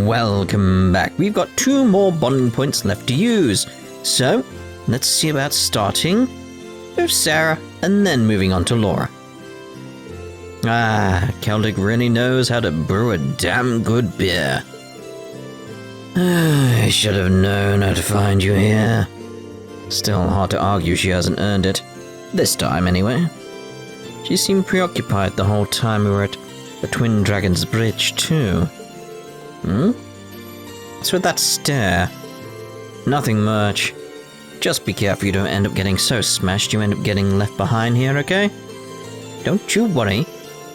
Welcome back. We've got 2 more bonding points left to use. So, let's see about starting with Sarah and then moving on to Laura. Celtic really knows how to brew a damn good beer. I should have known how to find you here. Still hard to argue she hasn't earned it. This time, anyway. She seemed preoccupied the whole time we were at the Twin Dragon's Bridge, too. What's with that stare? Nothing much. Just be careful you don't end up getting so smashed you end up getting left behind here, okay? Don't you worry.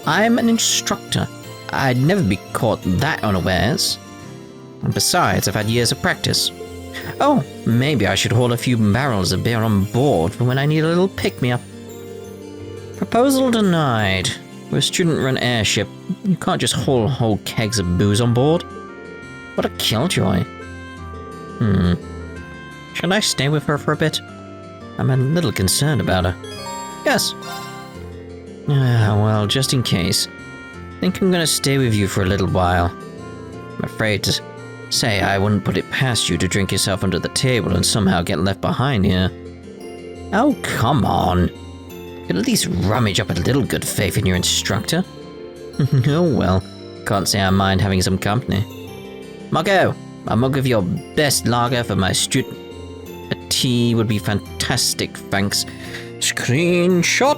I'm an instructor. I'd never be caught that unawares. And besides, I've had years of practice. Oh, maybe I should haul a few barrels of beer on board for when I need a little pick-me-up. Proposal denied. We're a student-run airship. You can't just haul whole kegs of booze on board. What a killjoy. Should I stay with her for a bit? I'm a little concerned about her. Yes. Well, just in case. I think I'm gonna stay with you for a little while. I'm afraid to say I wouldn't put it past you to drink yourself under the table and somehow get left behind here. Oh, come on. You could at least rummage up a little good faith in your instructor. Oh well, can't say I mind having some company. Margot, a mug of your best lager for my student. A tea would be fantastic, thanks. Screenshot.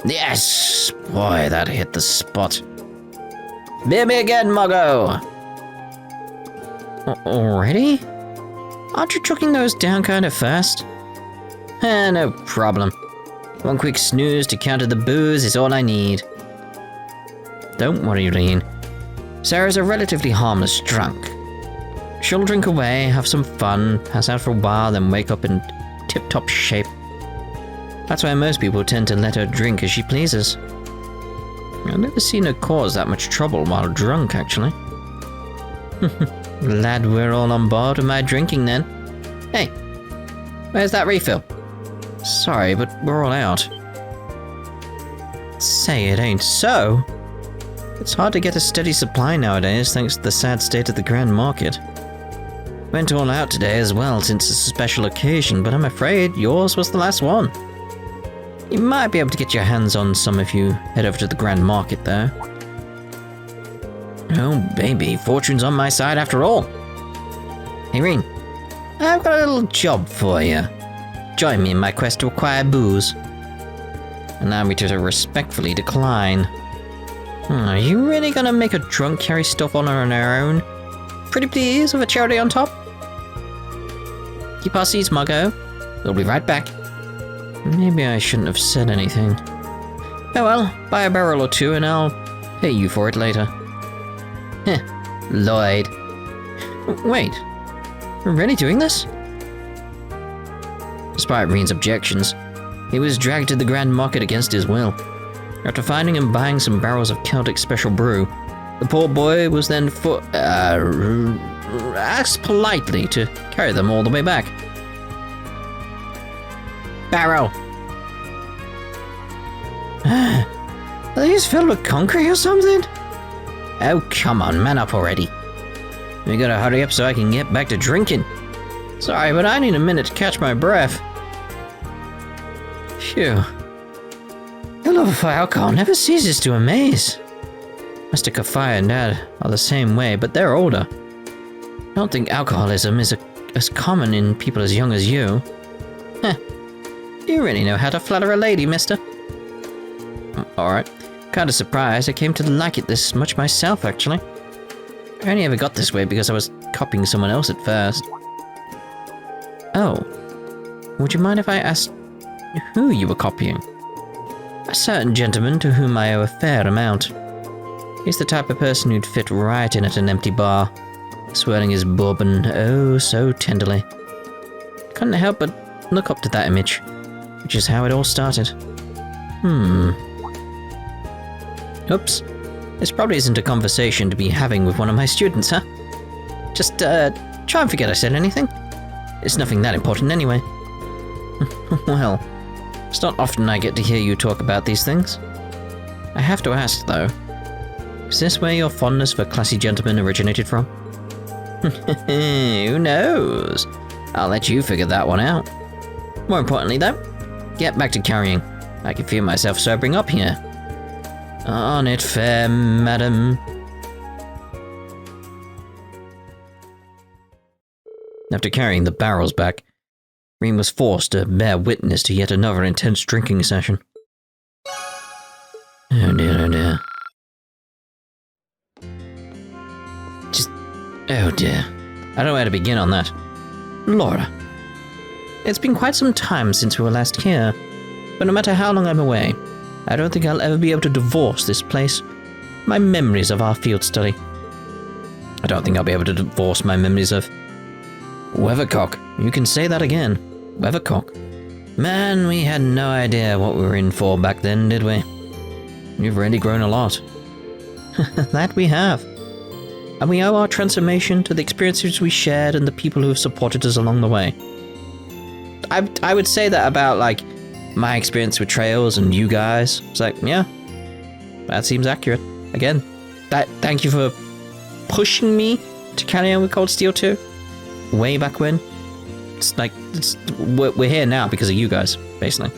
Yes! Boy, that hit the spot. Beer me again, Margot! Already? Aren't you chucking those down kind of fast? No problem. One quick snooze to counter the booze is all I need. Don't worry, Rean. Sarah's a relatively harmless drunk. She'll drink away, have some fun, pass out for a while, then wake up in tip-top shape. That's why most people tend to let her drink as she pleases. I've never seen her cause that much trouble while drunk, actually. Glad we're all on board with my drinking then. Hey, where's that refill? Sorry, but we're all out. Say it ain't so. It's hard to get a steady supply nowadays thanks to the sad state of the grand market. Went all out today as well since it's a special occasion, but I'm afraid yours was the last one. You might be able to get your hands on some if you head over to the grand market there. Oh baby, fortune's on my side after all. Hey Rean, I've got a little job for you. Join me in my quest to acquire booze. Allow me to respectfully decline. Are you really gonna make a drunk carry stuff on her own? Pretty please, with a cherry on top? Keep our seats, Margot. We'll be right back. Maybe I shouldn't have said anything. Oh well, buy a barrel or two and I'll pay you for it later. Heh, Lloyd. Wait, we're really doing this? Despite Rean's objections, he was dragged to the grand market against his will. After finding and buying some barrels of Celtic special brew, the poor boy was then asked politely to carry them all the way back. Barrel. Are these filled with concrete or something? Oh, come on, man up already. We gotta hurry up so I can get back to drinking. Sorry, but I need a minute to catch my breath. Phew. The love for alcohol never ceases to amaze. Mr. Kafaya and Dad are the same way, but they're older. I don't think alcoholism is as common in people as young as you. Heh. You really know how to flatter a lady, mister. Alright. Kinda surprised I came to like it this much myself, actually. I only ever got this way because I was copying someone else at first. Oh. Would you mind if I asked who you were copying? A certain gentleman to whom I owe a fair amount. He's the type of person who'd fit right in at an empty bar, swirling his bourbon oh so tenderly. Couldn't help but look up to that image, which is how it all started. Oops. This probably isn't a conversation to be having with one of my students, huh? Just, try and forget I said anything. It's nothing that important anyway. Well, It's not often I get to hear you talk about these things. I have to ask, though, is this where your fondness for classy gentlemen originated from? Who knows? I'll let you figure that one out. More importantly, though, get back to carrying. I can feel myself sobering up here. On it, fair madam. After carrying the barrels back, Rean was forced to bear witness to yet another intense drinking session. Oh dear, oh dear. Oh dear. I don't know where to begin on that. Laura. It's been quite some time since we were last here, but no matter how long I'm away, I don't think I'll ever be able to divorce this place. My memories of our field study. I don't think I'll be able to divorce my memories of... Weathercock. You can say that again. Weathercock. Man, we had no idea what we were in for back then, did we? You've really grown a lot. That we have. And we owe our transformation to the experiences we shared and the people who have supported us along the way. I would say that about, like, my experience with Trails and you guys. It's like, yeah, that seems accurate. Again, thank you for pushing me to carry on with Cold Steel 2. Way back when. It's like, we're here now because of you guys, basically.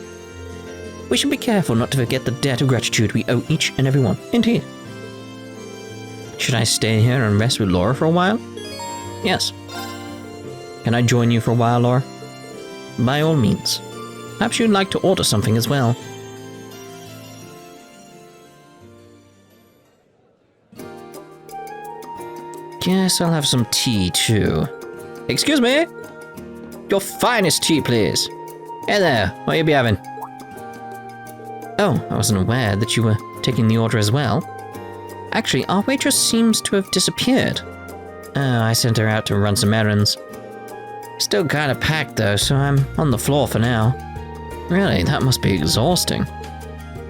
We should be careful not to forget the debt of gratitude we owe each and every one. Indeed. Should I stay here and rest with Laura for a while? Yes. Can I join you for a while, Laura? By all means. Perhaps you'd like to order something as well. Guess I'll have some tea too. Excuse me? Your finest tea, please. Hey there, what you be having? Oh, I wasn't aware that you were taking the order as well. Actually, our waitress seems to have disappeared. Oh, I sent her out to run some errands. Still kind of packed though, so I'm on the floor for now. Really, that must be exhausting.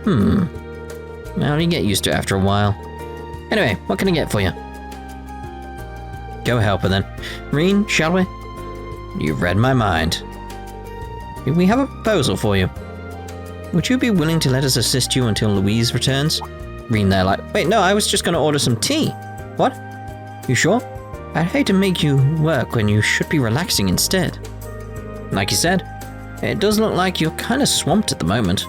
Well, you get used to it after a while. Anyway, what can I get for you? Go help her then. Rean, shall we? You've read my mind. We have a proposal for you. Would you be willing to let us assist you until Louise returns? Rean there like, wait, no, I was just going to order some tea. What? You sure? I'd hate to make you work when you should be relaxing instead. Like you said, it does look like you're kind of swamped at the moment.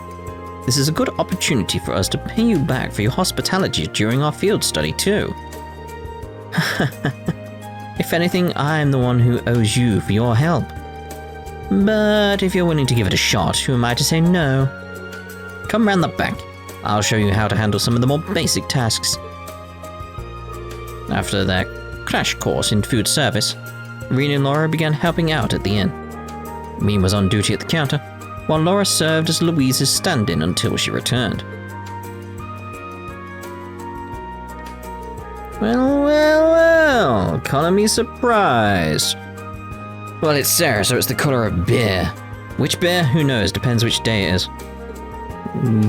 This is a good opportunity for us to pay you back for your hospitality during our field study too. If anything, I'm the one who owes you for your help. But if you're willing to give it a shot, who am I to say no? Come round the back. I'll show you how to handle some of the more basic tasks. After their crash course in food service, Rean and Laura began helping out at the inn. Rean was on duty at the counter, while Laura served as Louise's stand-in until she returned. Well, color me surprised. Well, it's Sarah, so it's the color of beer. Which beer? Who knows, depends which day it is.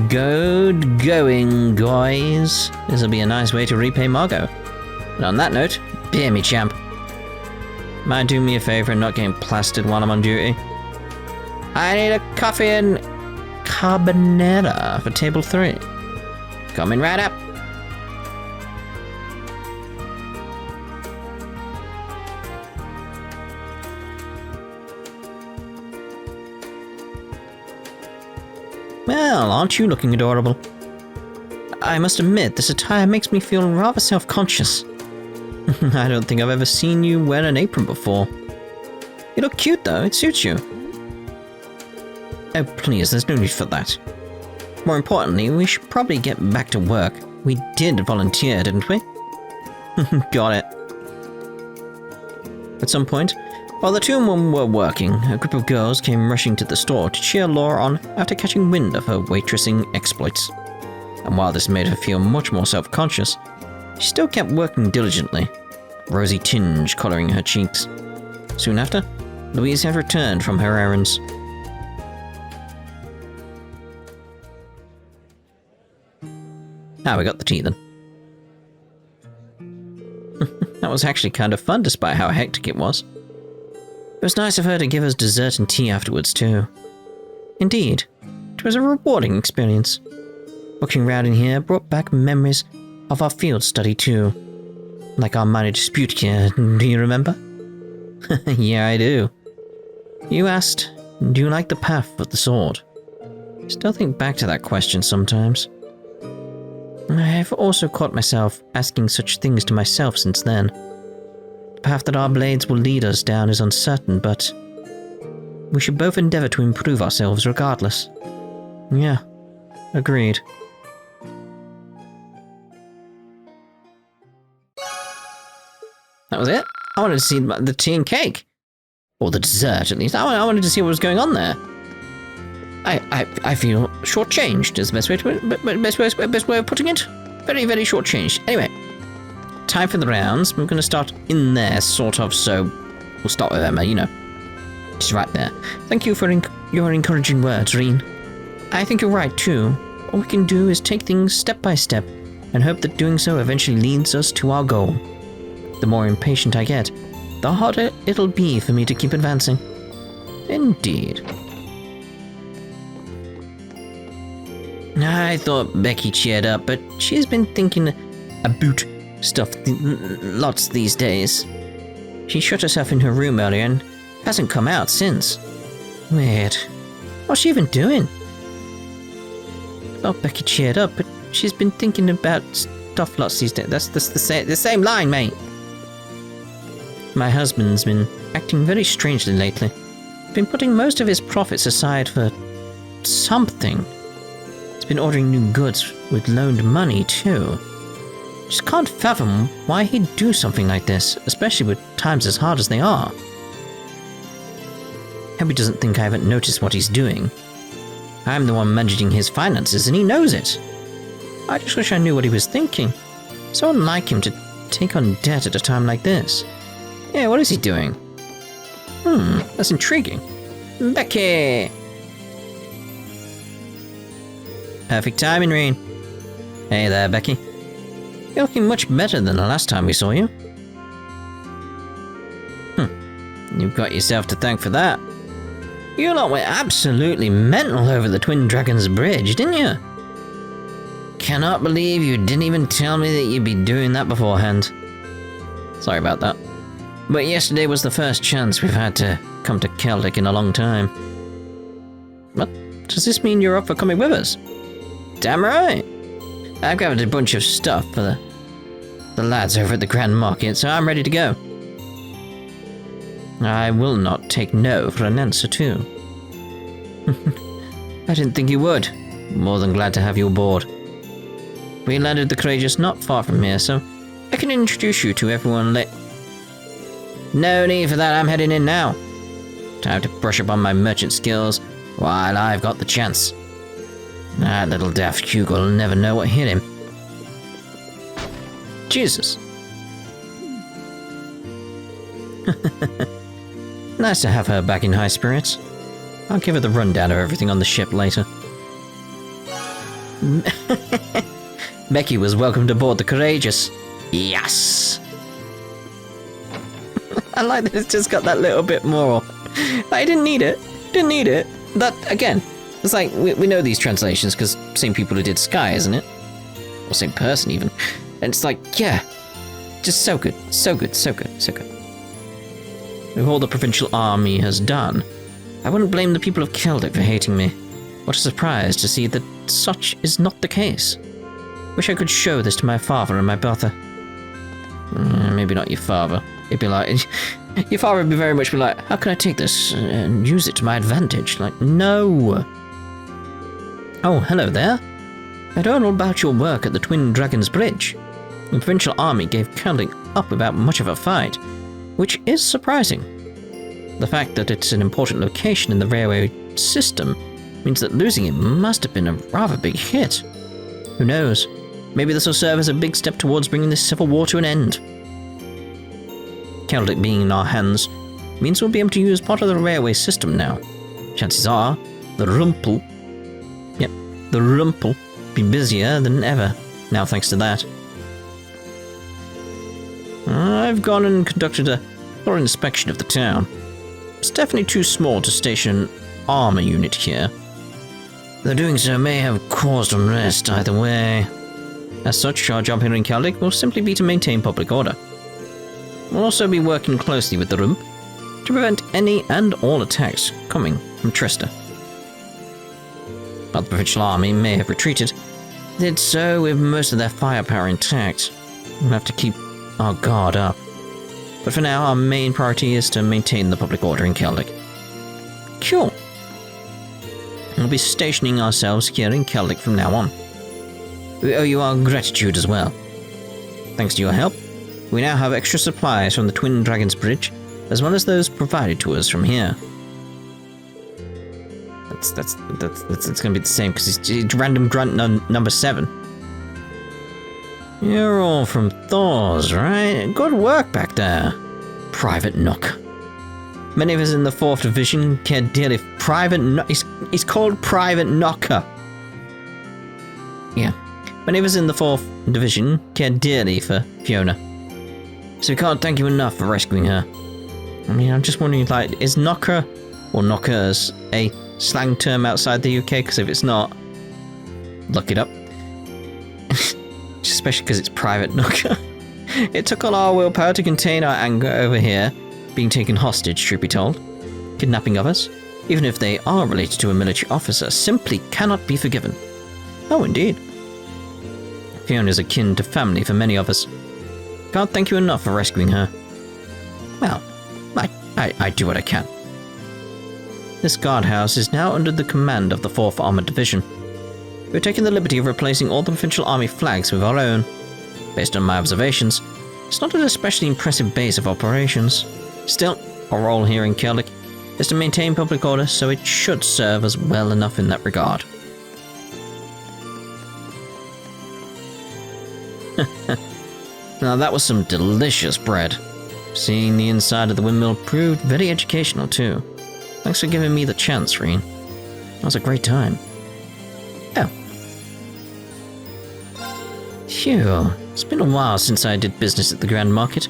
Good going, guys. This'll be a nice way to repay Margot. And on that note, beer me, champ. Might do me a favor and not getting plastered while I'm on duty. I need a coffee and carbonara for table 3. Coming right up. Well, aren't you looking adorable? I must admit, this attire makes me feel rather self-conscious. I don't think I've ever seen you wear an apron before. You look cute though, it suits you. Oh please, there's no need for that. More importantly, we should probably get back to work. We did volunteer, didn't we? Got it. At some point, while the two of them were working, a group of girls came rushing to the store to cheer Laura on after catching wind of her waitressing exploits. And while this made her feel much more self-conscious, she still kept working diligently, a rosy tinge colouring her cheeks. Soon after, Louise had returned from her errands. We got the tea then. That was actually kind of fun despite how hectic it was. It was nice of her to give us dessert and tea afterwards too. Indeed. it was a rewarding experience. Looking around in here brought back memories of our field study too. Like our minor dispute here, do you remember? Yeah, I do. You asked, do you like the path of the sword? I still think back to that question sometimes. I have also caught myself asking such things to myself since then. The path that our blades will lead us down is uncertain, but we should both endeavor to improve ourselves regardless. Yeah, agreed. That was it? I wanted to see the tea and cake. Or the dessert, at least. I wanted to see what was going on there. I feel shortchanged is the best way of putting it. Very, very shortchanged. Anyway, time for the rounds. We're going to start in there, sort of, so we'll start with Emma, you know. She's right there. Thank you for your encouraging words, Rean. I think you're right, too. All we can do is take things step by step and hope that doing so eventually leads us to our goal. The more impatient I get, the harder it'll be for me to keep advancing. Indeed. I thought Becky cheered up, but she's been thinking about stuff lots these days. She shut herself in her room earlier and hasn't come out since. Weird. What's she even doing? I thought Becky cheered up, but she's been thinking about stuff lots these days. That's the same line, mate. My husband's been acting very strangely lately. Been putting most of his profits aside for something. He's been ordering new goods with loaned money, too. Just can't fathom why he'd do something like this, especially with times as hard as they are. Hope he doesn't think I haven't noticed what he's doing. I'm the one managing his finances, and he knows it. I just wish I knew what he was thinking. So unlike him to take on debt at a time like this. Yeah, what is he doing? That's intriguing. Becky! Perfect timing, Rean. Hey there, Becky. You're looking much better than the last time we saw you. You've got yourself to thank for that. You lot went absolutely mental over the Twin Dragons Bridge, didn't you? Cannot believe you didn't even tell me that you'd be doing that beforehand. Sorry about that. But yesterday was the first chance we've had to come to Celtic in a long time. What? Does this mean you're up for coming with us? Damn right! I've gathered a bunch of stuff for the lads over at the Grand Market, so I'm ready to go. I will not take no for an answer, too. I didn't think you would. More than glad to have you aboard. We landed the Courageous not far from here, so I can introduce you to everyone No need for that, I'm heading in now. Time to brush up on my merchant skills while I've got the chance. That little daft Hugo will never know what hit him. Jesus. Nice to have her back in high spirits. I'll give her the rundown of everything on the ship later. Becky was welcomed aboard the Courageous. Yes! I like that it's just got that little bit more. I didn't need it. Didn't need it. That, again, it's like, we know these translations because same people who did Sky, isn't it? Or same person, even. And it's like, yeah. Just so good. So good, so good, so good. With all the provincial army has done, I wouldn't blame the people of Celtic for hating me. What a surprise to see that such is not the case. Wish I could show this to my father and my brother. Maybe not your father. He'd be like, your father would be very much be like, how can I take this and use it to my advantage? Like, no. Oh, hello there. I'd heard all about your work at the Twin Dragons Bridge. The provincial army gave Celtic up without much of a fight, which is surprising. The fact that it's an important location in the railway system means that losing it must have been a rather big hit. Who knows? Maybe this will serve as a big step towards bringing this civil war to an end. Celtic being in our hands means we'll be able to use part of the railway system now. Chances are, the Rumpel be busier than ever, now thanks to that. I've gone and conducted a thorough inspection of the town. It's definitely too small to station an armor unit here. Though doing so may have caused unrest either way. As such, our job here in Celtic will simply be to maintain public order. We'll also be working closely with the Rump to prevent any and all attacks coming from Trista. While the provincial army may have retreated, they did so with most of their firepower intact. We'll have to keep our guard up. But for now, our main priority is to maintain the public order in Celtic. Cool. We'll be stationing ourselves here in Celtic from now on. We owe you our gratitude as well. Thanks to your help, we now have extra supplies from the Twin Dragons Bridge, as well as those provided to us from here. That's gonna be the same, because it's random grunt number 7. You're all from Thor's, right? Good work back there. Private Nook. Many of us in the 4th Division care dearly for Private Nook. He's called Private Knocker. Yeah. Many of us in the 4th Division care dearly for Fiona. So we can't thank you enough for rescuing her. I mean, I'm just wondering, like, is knocker or knockers a slang term outside the UK? Because if it's not, look it up. Especially because it's Private Knocker. It took all our willpower to contain our anger over here being taken hostage, truth be told. Kidnapping of us, even if they are related to a military officer, simply cannot be forgiven. Oh, indeed. Fiona's akin to family for many of us. Can't thank you enough for rescuing her. Well, I do what I can. This guardhouse is now under the command of the 4th Armored Division. We're taking the liberty of replacing all the provincial army flags with our own. Based on my observations, it's not an especially impressive base of operations. Still, our role here in Celtic is to maintain public order, so it should serve us well enough in that regard. Now that was some delicious bread. Seeing the inside of the windmill proved very educational too. Thanks for giving me the chance, Rean. That was a great time. Oh. Phew, it's been a while since I did business at the Grand Market.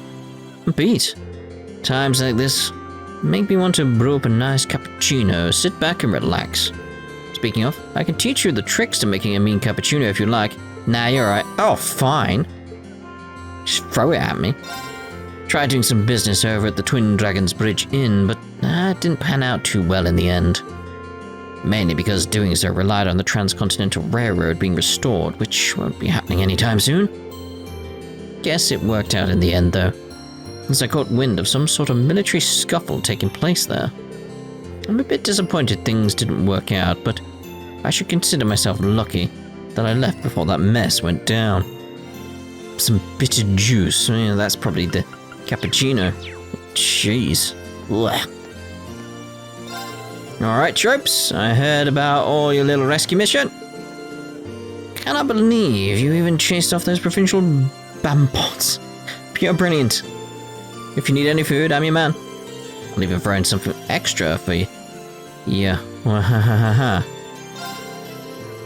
I'm beat. Times like this make me want to brew up a nice cappuccino, sit back and relax. Speaking of, I can teach you the tricks to making a mean cappuccino if you like. Nah, you're right. Oh, fine. Just throw it at me. Tried doing some business over at the Twin Dragons Bridge Inn, but that didn't pan out too well in the end. Mainly because doing so relied on the Transcontinental Railroad being restored, which won't be happening anytime soon. Guess it worked out in the end, though, since I caught wind of some sort of military scuffle taking place there. I'm a bit disappointed things didn't work out, but I should consider myself lucky that I left before that mess went down. Some bitter juice, yeah, that's probably the cappuccino. Jeez. Blech. Alright, tropes, I heard about all your little rescue mission. Cannot believe you even chased off those provincial bambots. Pure brilliant. If you need any food, I'm your man. I'll even throw in something extra for you. Yeah, wahahaha.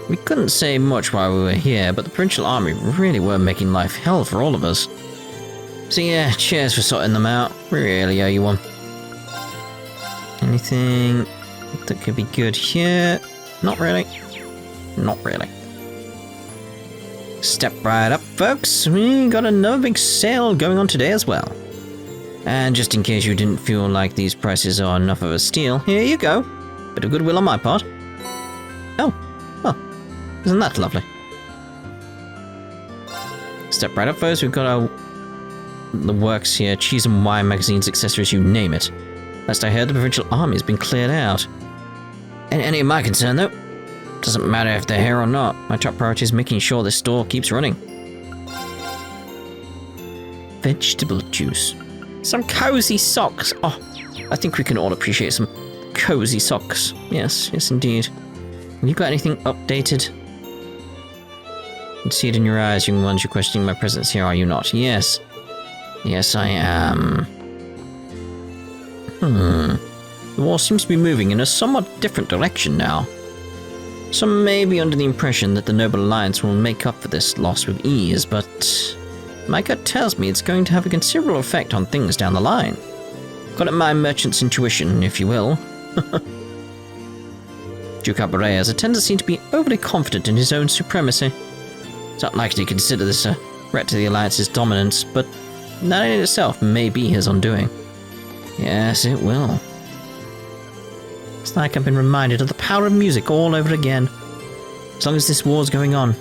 We couldn't say much while we were here, but the provincial army really were making life hell for all of us. So yeah, cheers for sorting them out. We really owe you one. Anything that could be good here? Not really. Not really. Step right up, folks. We got another big sale going on today as well. And just in case you didn't feel like these prices are enough of a steal, here you go. Bit of goodwill on my part. Oh, well, isn't that lovely? Step right up first, we've got the works here, cheese and wine, magazines, accessories, you name it. Last I heard, the provincial army has been cleared out. And any of my concern, though, doesn't matter if they're here or not. My top priority is making sure this store keeps running. Vegetable juice. Some cozy socks. Oh, I think we can all appreciate some cozy socks. Yes, yes indeed. Have you got anything updated? I can see it in your eyes, young ones. You're questioning my presence here, are you not? Yes. Yes, I am. The war seems to be moving in a somewhat different direction now. Some may be under the impression that the Noble Alliance will make up for this loss with ease, but my gut tells me it's going to have a considerable effect on things down the line. Call it my merchant's intuition, if you will. Duke Aberrea has a tendency to be overly confident in his own supremacy. It's not likely to consider this a threat to the Alliance's dominance, but that in itself may be his undoing. Yes, it will. It's like I've been reminded of the power of music all over again. As long as this war's going on,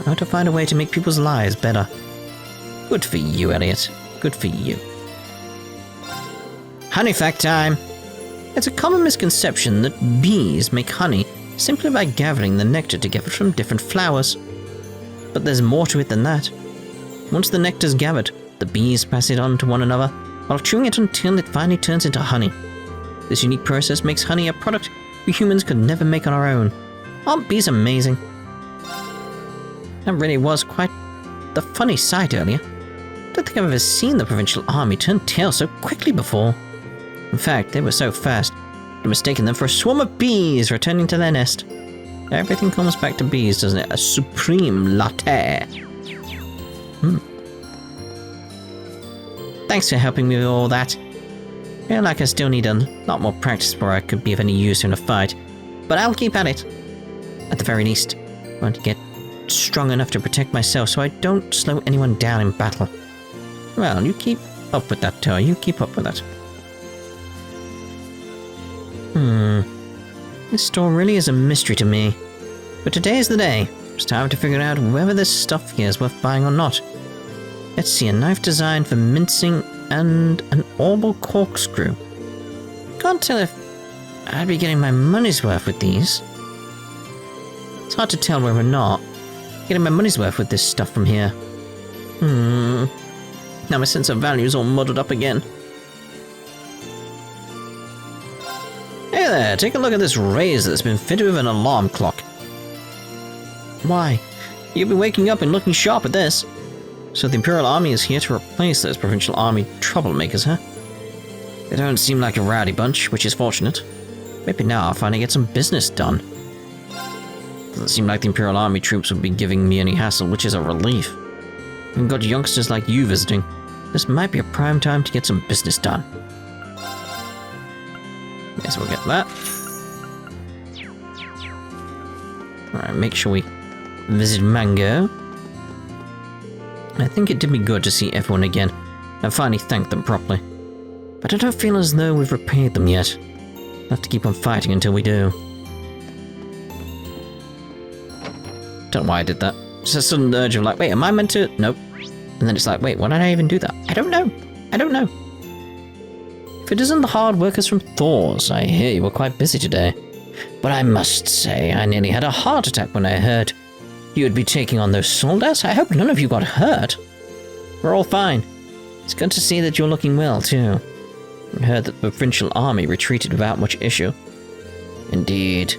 I want to find a way to make people's lives better. Good for you, Elliot. Good for you. Honey fact time! It's a common misconception that bees make honey simply by gathering the nectar together from different flowers. But there's more to it than that. Once the nectar's gathered, the bees pass it on to one another, while chewing it until it finally turns into honey. This unique process makes honey a product we humans could never make on our own. Aren't bees amazing? That really was quite the funny sight earlier. I don't think I've ever seen the provincial army turn tail so quickly before. In fact, they were so fast, I'd mistaken them for a swarm of bees returning to their nest. Everything comes back to bees, doesn't it? A supreme latte. Thanks for helping me with all that. I feel like I still need a lot more practice before I could be of any use in a fight, but I'll keep at it. At the very least, I want to get strong enough to protect myself so I don't slow anyone down in battle. Well, you keep up with that, Toa. You keep up with that. This store really is a mystery to me. But today is the day. It's time to figure out whether this stuff here is worth buying or not. Let's see, a knife designed for mincing and an orbal corkscrew. Can't tell if I'd be getting my money's worth with these. It's hard to tell whether or not getting my money's worth with this stuff from here. Now my sense of value is all muddled up again. Hey there, take a look at this razor that's been fitted with an alarm clock. Why? You'll be waking up and looking sharp at this. So the Imperial Army is here to replace those Provincial Army troublemakers, huh? They don't seem like a rowdy bunch, which is fortunate. Maybe now I'll finally get some business done. Doesn't seem like the Imperial Army troops would be giving me any hassle, which is a relief. We've got youngsters like you visiting. This might be a prime time to get some business done. Yes, we'll get that. Alright, make sure we visit Mango. I think it did me good to see everyone again and finally thank them properly. But I don't feel as though we've repaid them yet. We'll have to keep on fighting until we do. Don't know why I did that. Just a sudden urge of like, wait, am I meant to? Nope. And then it's like, wait, why did I even do that? I don't know. I don't know. If it isn't the hard workers from Thor's, I hear you were quite busy today. But I must say, I nearly had a heart attack when I heard you would be taking on those soldiers. I hope none of you got hurt. We're all fine. It's good to see that you're looking well, too. I heard that the provincial army retreated without much issue. Indeed.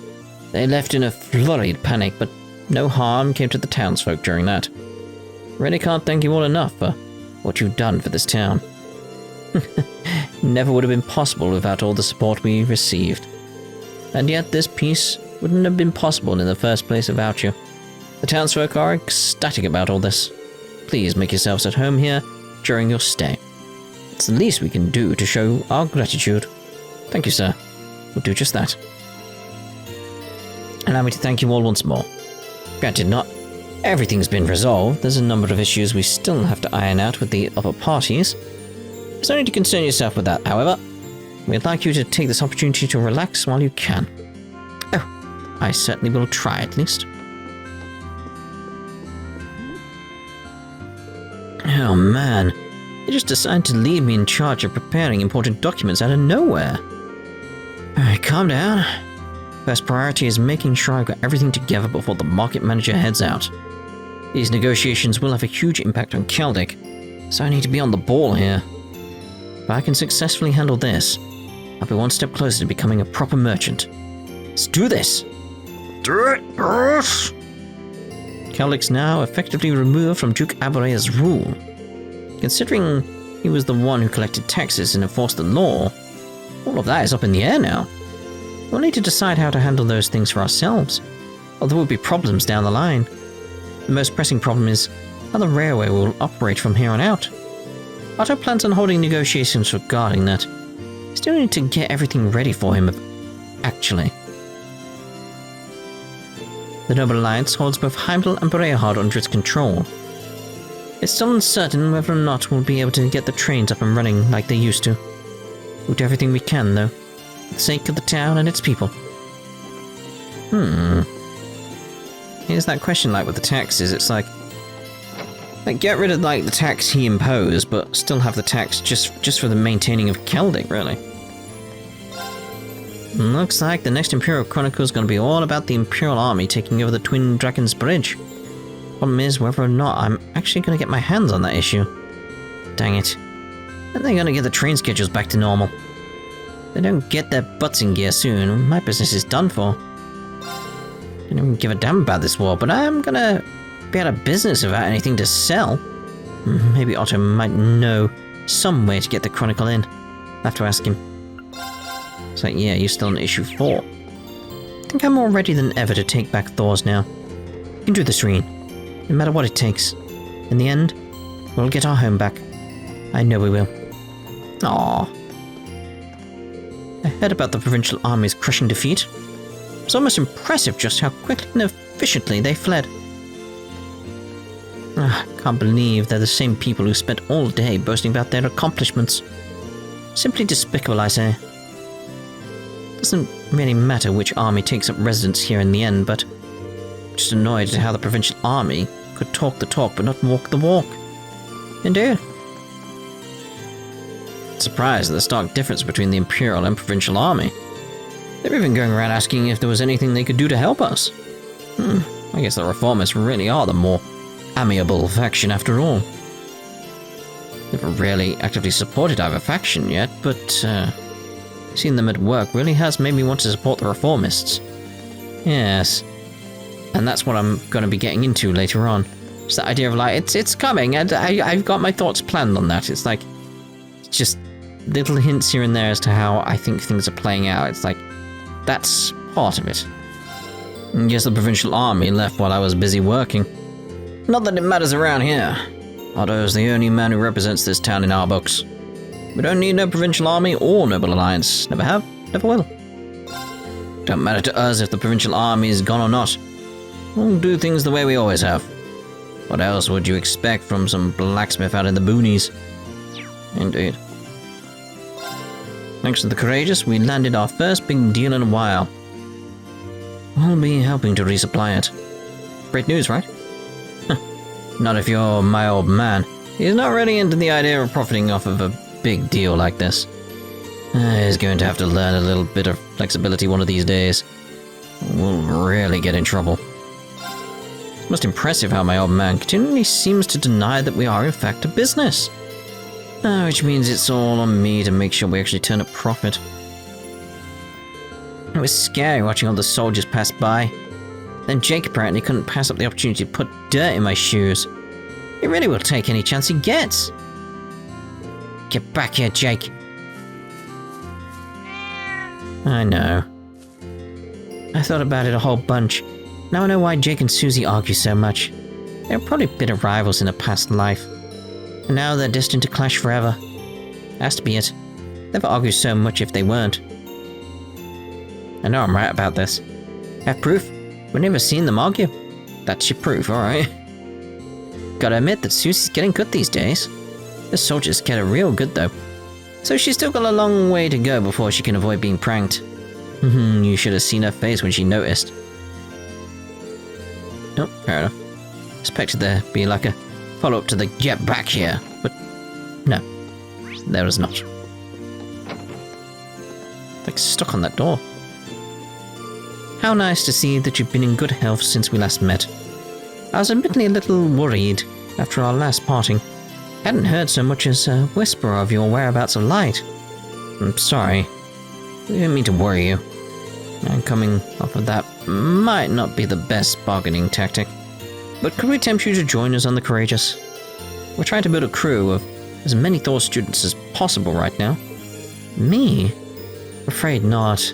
They left in a flurried panic, but no harm came to the townsfolk during that. Really can't thank you all enough for what you've done for this town. Never would have been possible without all the support we received. And yet this peace wouldn't have been possible in the first place without you. The townsfolk are ecstatic about all this. Please make yourselves at home here during your stay. It's the least we can do to show our gratitude. Thank you, sir. We'll do just that. Allow me to thank you all once more. Granted, not everything's been resolved. There's a number of issues we still have to iron out with the other parties. There's no need to concern yourself with that, however. We'd like you to take this opportunity to relax while you can. Oh, I certainly will try at least. Oh man, they just decided to leave me in charge of preparing important documents out of nowhere. Alright, calm down. First priority is making sure I've got everything together before the market manager heads out. These negotiations will have a huge impact on Keldic, so I need to be on the ball here. If I can successfully handle this, I'll be one step closer to becoming a proper merchant. Let's do this! Do it, yes! Keldic's now effectively removed from Duke Aberea's rule. Considering he was the one who collected taxes and enforced the law, all of that is up in the air now. We'll need to decide how to handle those things for ourselves, or there will be problems down the line. The most pressing problem is how the railway will operate from here on out. Otto plans on holding negotiations regarding that. Still need to get everything ready for him, actually. The Noble Alliance holds both Heimdall and Berehard under its control. It's still uncertain whether or not we'll be able to get the trains up and running like they used to. We'll do everything we can, though, for the sake of the town and its people. Here's that question like with the taxes. It's like get rid of like the tax he imposed, but still have the tax just for the maintaining of Celtic, really. Looks like the next Imperial Chronicle is going to be all about the Imperial Army taking over the Twin Dragons Bridge. Problem is whether or not I'm actually going to get my hands on that issue. Dang it. When are they going to get the train schedules back to normal? If they don't get their butts in gear soon, my business is done for. I don't even give a damn about this war, but I'm going to be out of business without anything to sell. Maybe Otto might know some way to get the Chronicle in. I'll have to ask him. It's like, yeah, you're still on issue 4. I think I'm more ready than ever to take back Thor's now. You can do this, Rean. No matter what it takes. In the end, we'll get our home back. I know we will. Aww. I heard about the provincial army's crushing defeat. It's almost impressive just how quickly and efficiently they fled. Can't believe they're the same people who spent all day boasting about their accomplishments. Simply despicable, I say. Doesn't really matter which army takes up residence here in the end, but I'm just annoyed at how the provincial army could talk the talk but not walk the walk. Indeed. Surprised at the stark difference between the Imperial and Provincial Army. They're even going around asking if there was anything they could do to help us. I guess the Reformists really are the more amiable faction after all. Never really actively supported either faction yet, but seeing them at work really has made me want to support the Reformists. Yes. And that's what I'm going to be getting into later on. It's the idea of like, it's coming, and I've got my thoughts planned on that. It's like, just little hints here and there as to how I think things are playing out. It's like, that's part of it. And yes, the Provincial Army left while I was busy working. Not that it matters around here. Otto is the only man who represents this town in our books. We don't need no Provincial Army or Noble Alliance. Never have, never will. Don't matter to us if the Provincial Army is gone or not. We'll do things the way we always have. What else would you expect from some blacksmith out in the boonies? Indeed. Thanks to the Courageous, we landed our first big deal in a while. I'll be helping to resupply it. Great news, right? Not if you're my old man. He's not really into the idea of profiting off of a big deal like this. He's going to have to learn a little bit of flexibility one of these days. We'll really get in trouble. It's most impressive how my old man continually seems to deny that we are in fact a business. Which means it's all on me to make sure we actually turn a profit. It was scary watching all the soldiers pass by. Then Jake apparently couldn't pass up the opportunity to put dirt in my shoes. He really will take any chance he gets. Get back here, Jake. I know. I thought about it a whole bunch. Now I know why Jake and Susie argue so much. They were probably bitter rivals in a past life. And now they're destined to clash forever. Has to be it. Never argue so much if they weren't. I know I'm right about this. Have proof? We've never seen them argue. That's your proof, alright. Gotta admit that Susie's getting good these days. The soldiers get her real good though. So she's still got a long way to go before she can avoid being pranked. You should have seen her face when she noticed. Oh, fair enough. Expected there to be like a follow-up to the get back here, but no, there was not. Like stuck on that door. How nice to see that you've been in good health since we last met. I was admittedly a little worried after our last parting. Hadn't heard so much as a whisper of your whereabouts of light. I'm sorry. I didn't mean to worry you. And coming off of that might not be the best bargaining tactic. But could we tempt you to join us on the Courageous? We're trying to build a crew of as many Thor students as possible right now. Me? Afraid not.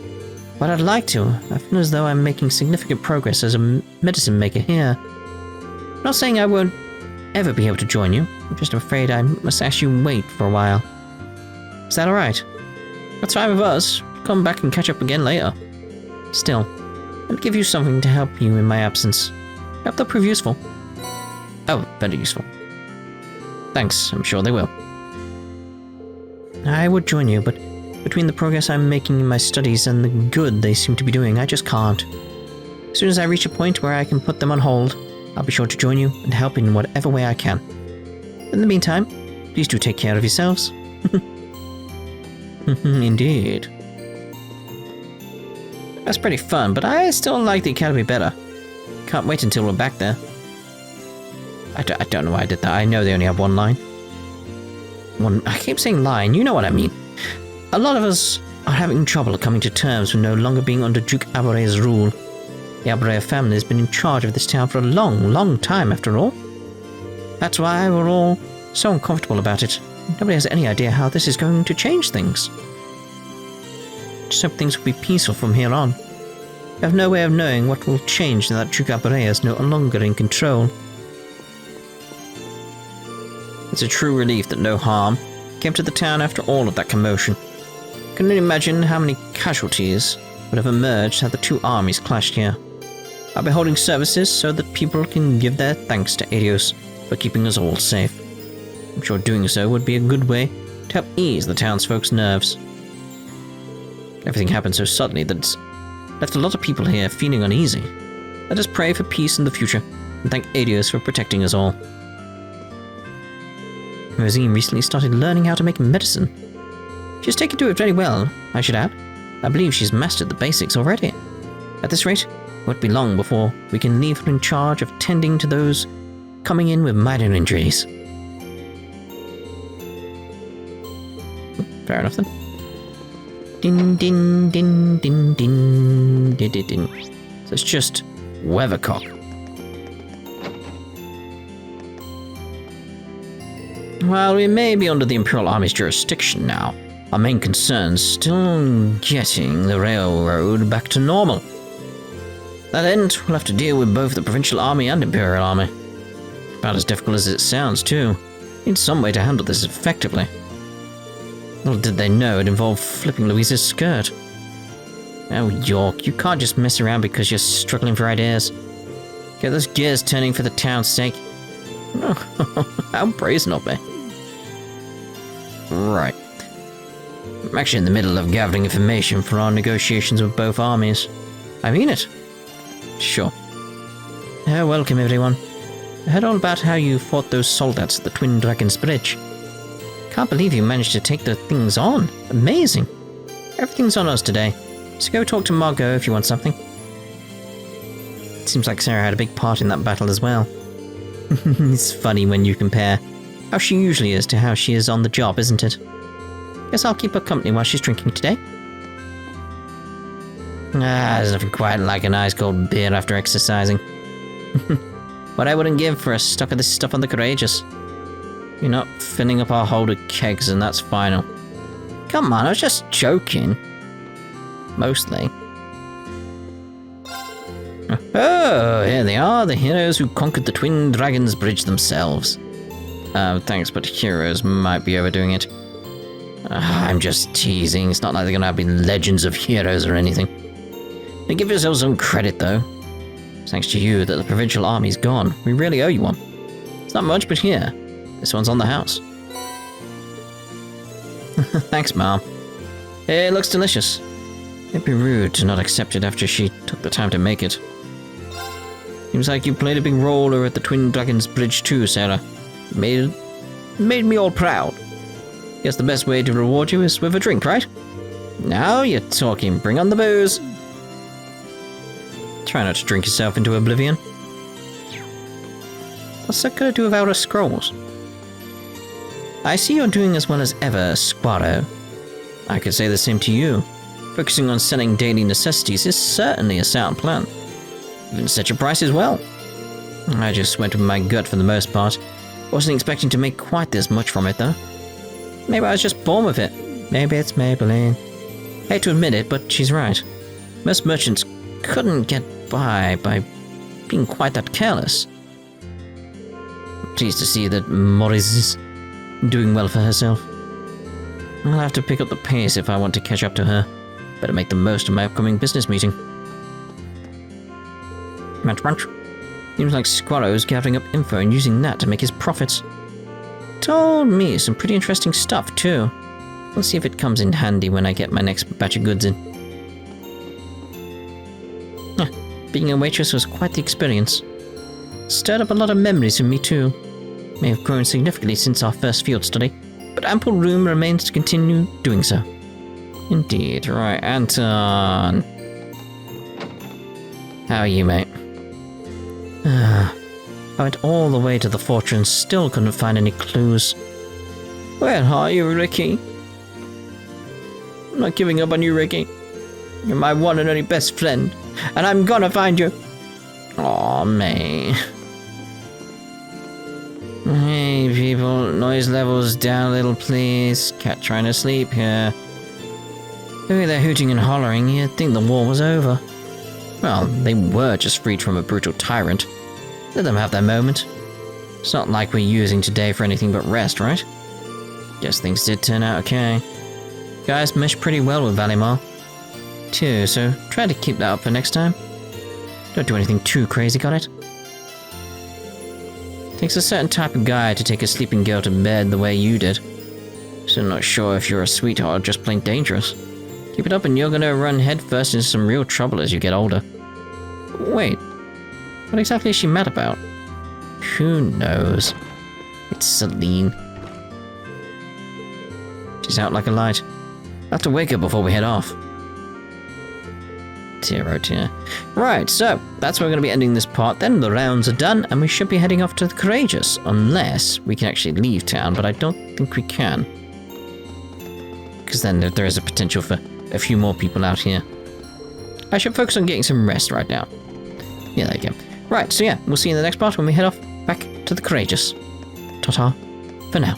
But I'd like to. I feel as though I'm making significant progress as a medicine maker here. I'm not saying I won't ever be able to join you. I'm just afraid I must ask you wait for a while. Is that alright? That's fine with us. Come back and catch up again later. Still, and give you something to help you in my absence. I hope they'll prove useful. Oh, very useful. Thanks, I'm sure they will. I would join you, but between the progress I'm making in my studies and the good they seem to be doing, I just can't. As soon as I reach a point where I can put them on hold, I'll be sure to join you and help in whatever way I can. In the meantime, please do take care of yourselves. Indeed. That's pretty fun, but I still like the academy better. Can't wait until we're back there. I don't know why I did that. I know they only have one line. I keep saying line, you know what I mean. A lot of us are having trouble coming to terms with no longer being under Duke Aborea's rule. The Aborea family has been in charge of this town for a long, long time after all. That's why we're all so uncomfortable about it. Nobody has any idea how this is going to change things. Just hope things will be peaceful from here on. We have no way of knowing what will change now that Duke Aborea is no longer in control. It's a true relief that no harm came to the town after all of that commotion. Can only imagine how many casualties would have emerged had the two armies clashed here. I'll be holding services so that people can give their thanks to Adios for keeping us all safe. I'm sure doing so would be a good way to help ease the townsfolk's nerves. Everything happened so suddenly that it's left a lot of people here feeling uneasy. Let us pray for peace in the future and thank Adios for protecting us all. Rosine recently started learning how to make medicine. She's taken to it very well, I should add. I believe she's mastered the basics already. At this rate, it won't be long before we can leave her in charge of tending to those coming in with minor injuries. Fair enough then. Din din din din din din din din. So it's just weathercock. While we may be under the Imperial Army's jurisdiction now, our main concern's still getting the railroad back to normal. That end, we'll have to deal with both the Provincial Army and Imperial Army. About as difficult as it sounds, too. Need some way to handle this effectively. Little did they know it involved flipping Louise's skirt. Oh, York, you can't just mess around because you're struggling for ideas. Get those gears turning for the town's sake. How brazen of me. Right. I'm actually in the middle of gathering information for our negotiations with both armies. I mean it. Sure. Welcome everyone. I heard all about how you fought those soldiers at the Twin Dragons Bridge. Can't believe you managed to take the things on. Amazing. Everything's on us today, so go talk to Margot if you want something. It seems like Sarah had a big part in that battle as well. It's funny when you compare how she usually is to how she is on the job, isn't it? Guess I'll keep her company while she's drinking today. There's nothing quite like a nice cold beer after exercising. What I wouldn't give for a stock of this stuff on the Courageous. You're not filling up our hold of kegs and that's final. Come on, I was just joking. Mostly. Oh, here they are, the heroes who conquered the Twin Dragons Bridge themselves. Thanks, but heroes might be overdoing it. I'm just teasing, it's not like they're gonna be legends of heroes or anything. Now give yourselves some credit, though. It's thanks to you that the Provincial Army's gone. We really owe you one. It's not much, but here. This one's on the house. Thanks, Mom. It looks delicious. It'd be rude to not accept it after she took the time to make it. Seems like you played a big role over at the Twin Dragons Bridge too, Sarah. Made me all proud. Guess the best way to reward you is with a drink, right? Now you're talking. Bring on the booze. Try not to drink yourself into oblivion. What's that got to do with Outer Scrolls? I see you're doing as well as ever, Squaro. I could say the same to you. Focusing on selling daily necessities is certainly a sound plan. Even set your price as well. I just went with my gut for the most part. Wasn't expecting to make quite this much from it, though. Maybe I was just born with it. Maybe it's Maybelline. Hate to admit it, but she's right. Most merchants couldn't get by being quite that careless. Pleased to see that Morris is doing well for herself. I'll have to pick up the pace if I want to catch up to her. Better make the most of my upcoming business meeting. Munch munch. Seems like Squirrel's gathering up info and using that to make his profits. Told me some pretty interesting stuff, too. We'll see if it comes in handy when I get my next batch of goods in. Being a waitress was quite the experience. Stirred up a lot of memories for me, too. May have grown significantly since our first field study, but ample room remains to continue doing so. Indeed. Right, Anton. How are you, mate? I went all the way to the fortress, still couldn't find any clues. Where are you, Ricky? I'm not giving up on you, Ricky. You're my one and only best friend, and I'm gonna find you. Aw, May. Hey, people, noise levels down a little, please. Cat trying to sleep here. Look at that hooting and hollering. You'd think the war was over. Well, they were just freed from a brutal tyrant. Let them have their moment. It's not like we're using today for anything but rest, right? Guess things did turn out okay. Guys meshed pretty well with Valimar, too, so try to keep that up for next time. Don't do anything too crazy, got it? Takes a certain type of guy to take a sleeping girl to bed the way you did. So I'm not sure if you're a sweetheart or just plain dangerous. Keep it up and you're gonna run headfirst into some real trouble as you get older. Wait, what exactly is she mad about? Who knows? It's Celine. She's out like a light. I'll have to wake her before we head off. Dear oh dear. Right, so that's where we're going to be ending this part. Then the rounds are done, and we should be heading off to the Courageous, unless we can actually leave town, but I don't think we can. Because then there is a potential for a few more people out here. I should focus on getting some rest right now. Yeah, there you go. Right, so yeah, we'll see you in the next part when we head off back to the Courageous. Ta-ta for now.